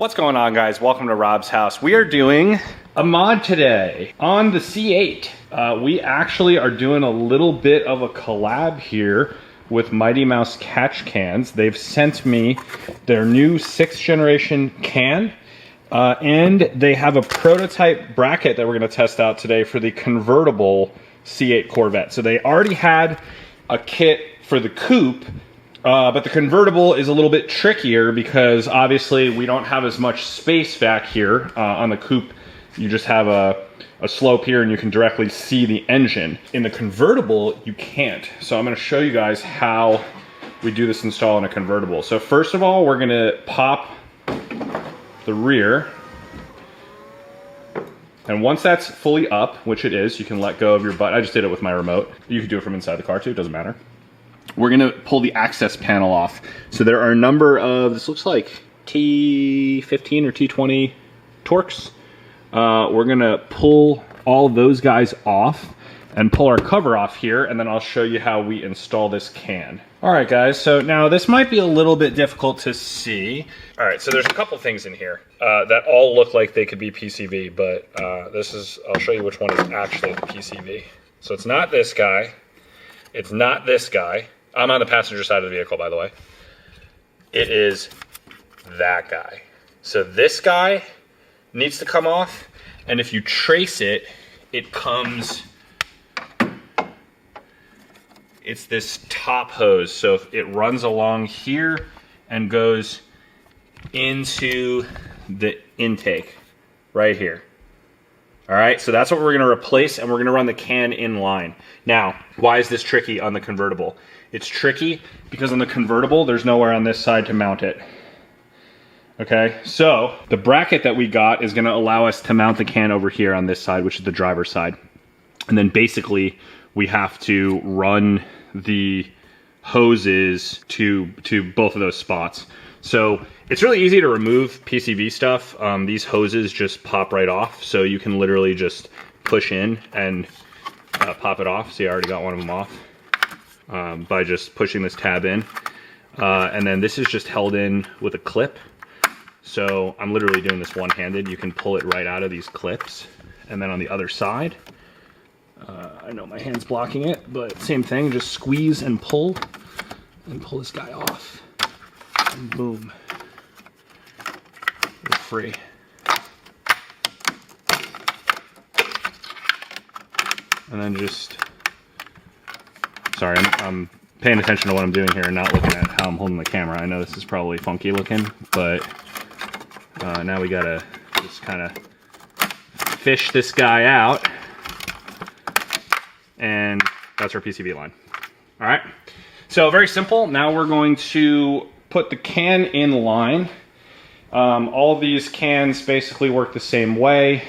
What's going on, guys? Welcome to Rob's house. We are doing a mod today on the C8. We actually are doing a little bit of a collab here with Mighty Mouse Catch Cans. They've sent me their new 6th generation can, and they have a prototype bracket that we're going to test out today for the convertible C8 Corvette. So they already had a kit for the coupe, but the convertible is a little bit trickier because obviously we don't have as much space back here. On the coupe, you just have a slope here and you can directly see the engine. In the convertible, you can't. So I'm gonna show you guys how we do this install in a convertible. So first of all, we're gonna pop the rear. And once that's fully up, which it is, you can let go of your butt. I just did it with my remote. You can do it from inside the car too, it doesn't matter. We're gonna pull the access panel off. So there are a number of, this looks like T15 or T20 Torx. We're gonna pull all those guys off and pull our cover off here, and then I'll show you how we install this can. All right, guys, so now this might be a little bit difficult to see. All right, so there's a couple things in here that all look like they could be PCV, but I'll show you which one is actually the PCV. So it's not this guy, it's not this guy. I'm on the passenger side of the vehicle, by the way. It is that guy. So this guy needs to come off, and if you trace it, it comes, it's this top hose. So it runs along here and goes into the intake right here. All right, so that's what we're gonna replace, and we're gonna run the can in line. Now, why is this tricky on the convertible? It's tricky because on the convertible, there's nowhere on this side to mount it. Okay, so the bracket that we got is gonna allow us to mount the can over here on this side, which is the driver's side. And then basically, we have to run the hoses to both of those spots. So it's really easy to remove PCV stuff. These hoses just pop right off. So you can literally just push in and pop it off. See, I already got one of them off by just pushing this tab in. And then this is just held in with a clip. So I'm literally doing this one-handed. You can pull it right out of these clips. And then on the other side, I know my hand's blocking it, but same thing, just squeeze and pull this guy off. And boom, we're free. And then just, sorry, I'm paying attention to what I'm doing here and not looking at how I'm holding the camera. I know this is probably funky looking, but now we gotta just kind of fish this guy out, and that's our PCV line. All right, so very simple. Now we're going to put the can in line. All of these cans basically work the same way.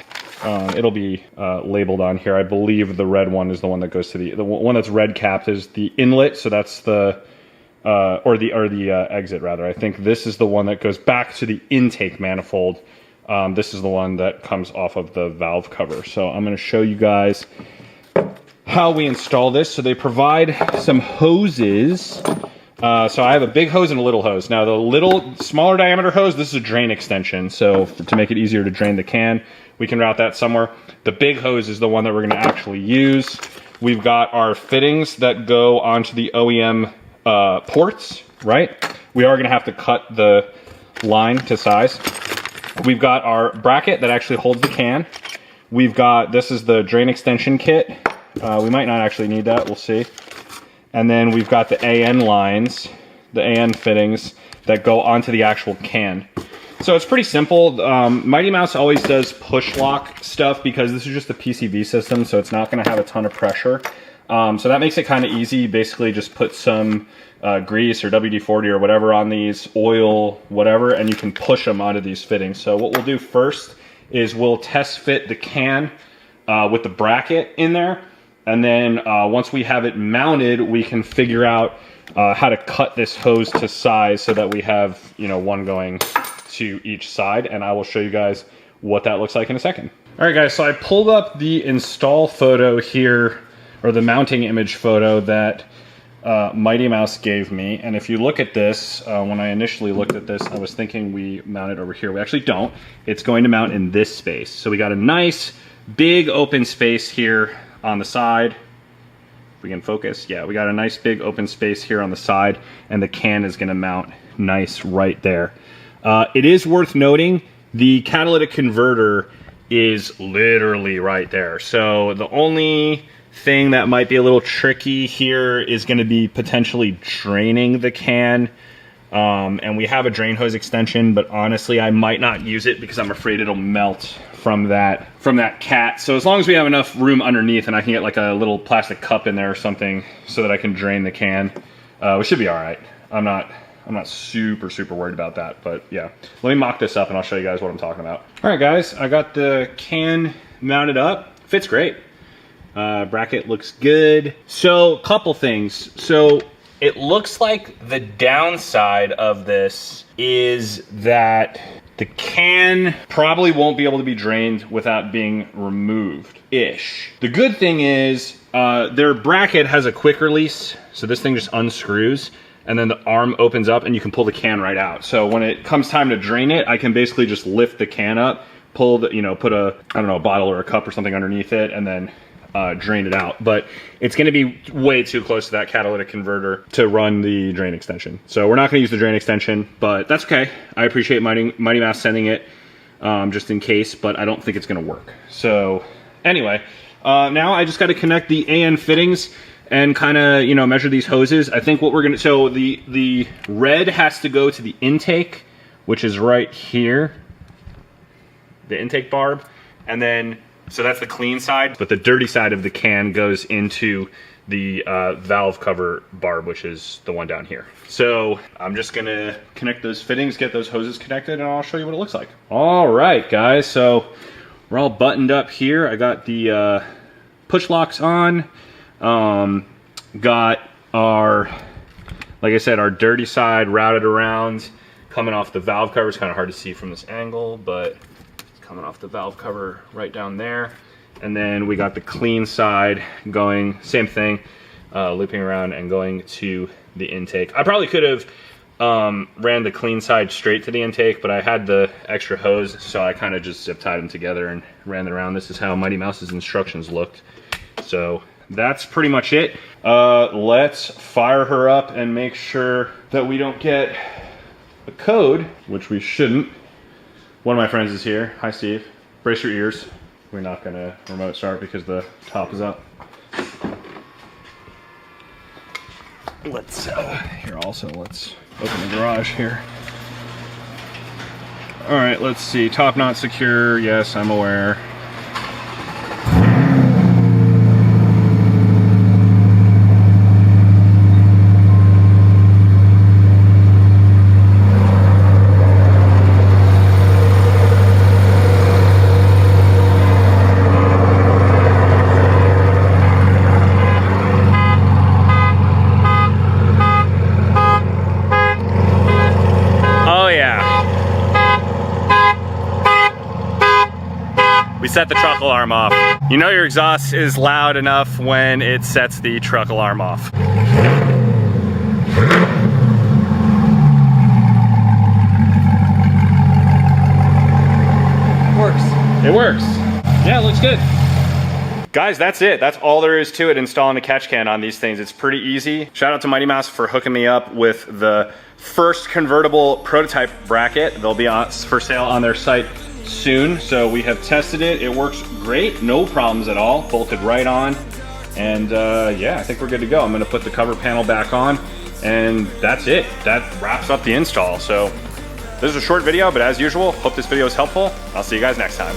It'll be labeled on here. I believe the red one is the one that goes to the one that's red capped is the inlet. So that's the or the exit rather. I think this is the one that goes back to the intake manifold. This is the one that comes off of the valve cover. So I'm going to show you guys how we install this. So they provide some hoses. So I have a big hose and a little hose. Now the smaller diameter hose, this is a drain extension. So to make it easier to drain the can, we can route that somewhere. The big hose is the one that we're gonna actually use. We've got our fittings that go onto the OEM ports, right? We are gonna have to cut the line to size. We've got our bracket that actually holds the can. We've got, this is the drain extension kit. We might not actually need that, we'll see. And then we've got the AN lines, the AN fittings that go onto the actual can. So it's pretty simple. Mighty Mouse always does push lock stuff because this is just a PCV system, so it's not gonna have a ton of pressure. So that makes it kind of easy. You basically just put some grease or WD-40 or whatever on these, oil, whatever, and you can push them onto these fittings. So what we'll do first is we'll test fit the can with the bracket in there. And then once we have it mounted, we can figure out how to cut this hose to size so that we have, you know, one going to each side. And I will show you guys what that looks like in a second. All right, guys, so I pulled up the install photo here, or the mounting image photo that Mighty Mouse gave me. And if you look at this, when I initially looked at this, I was thinking we mount it over here. We actually don't. It's going to mount in this space. So we got a nice big open space here on the side. If we can focus, yeah, we got a nice big open space here on the side, and the can is going to mount nice right there. It is worth noting the catalytic converter is literally right there. So the only thing that might be a little tricky here is going to be potentially draining the can. And we have a drain hose extension, but honestly, I might not use it because I'm afraid it'll melt from that cat. So as long as we have enough room underneath and I can get like a little plastic cup in there or something so that I can drain the can, we should be all right. I'm not super worried about that, but yeah. Let me mock this up and I'll show you guys what I'm talking about. All right, guys, I got the can mounted up. Fits great. Bracket looks good. So, couple things. So, it looks like the downside of this is that the can probably won't be able to be drained without being removed-ish. The good thing is their bracket has a quick release, so this thing just unscrews, and then the arm opens up and you can pull the can right out. So when it comes time to drain it, I can basically just lift the can up, pull the, you know, put a, I don't know, a bottle or a cup or something underneath it, and then drain it out. But it's going to be way too close to that catalytic converter to run the drain extension. So we're not going to use the drain extension, but that's okay. I appreciate Mighty Mouse sending it just in case, but I don't think it's going to work. So anyway, now I just got to connect the AN fittings and kind of, you know, measure these hoses. I think what we're going to, so the red has to go to the intake, which is right here, the intake barb, and then so that's the clean side, but the dirty side of the can goes into the valve cover barb, which is the one down here. So I'm just gonna connect those fittings, get those hoses connected, and I'll show you what it looks like. All right, guys, so we're all buttoned up here. I got the push locks on. Got our, like I said, our dirty side routed around, coming off the valve cover. It's kind of hard to see from this angle, but coming off the valve cover right down there. And then we got the clean side going, same thing, looping around and going to the intake. I probably could have ran the clean side straight to the intake, but I had the extra hose, so I kind of just zip tied them together and ran it around. This is how Mighty Mouse's instructions looked. So that's pretty much it. Let's fire her up and make sure that we don't get a code, which we shouldn't. One of my friends is here. Hi, Steve. Brace your ears. We're not gonna remote start because the top is up. Let's, here also, let's open the garage here. All right, let's see. Top not secure. Yes, I'm aware. Set the truck alarm off. You know your exhaust is loud enough when it sets the truck alarm off. Works. It works. Yeah, it looks good. Guys, that's it. That's all there is to it, installing a catch can on these things. It's pretty easy. Shout out to Mighty Mouse for hooking me up with the first convertible prototype bracket. They'll be for sale on their site soon. So we have tested it. It works great. No problems at all. Bolted right on. And yeah, I think we're good to go. I'm going to put the cover panel back on, and that's it. That wraps up the install. So this is a short video, but as usual, hope this video was helpful. I'll see you guys next time.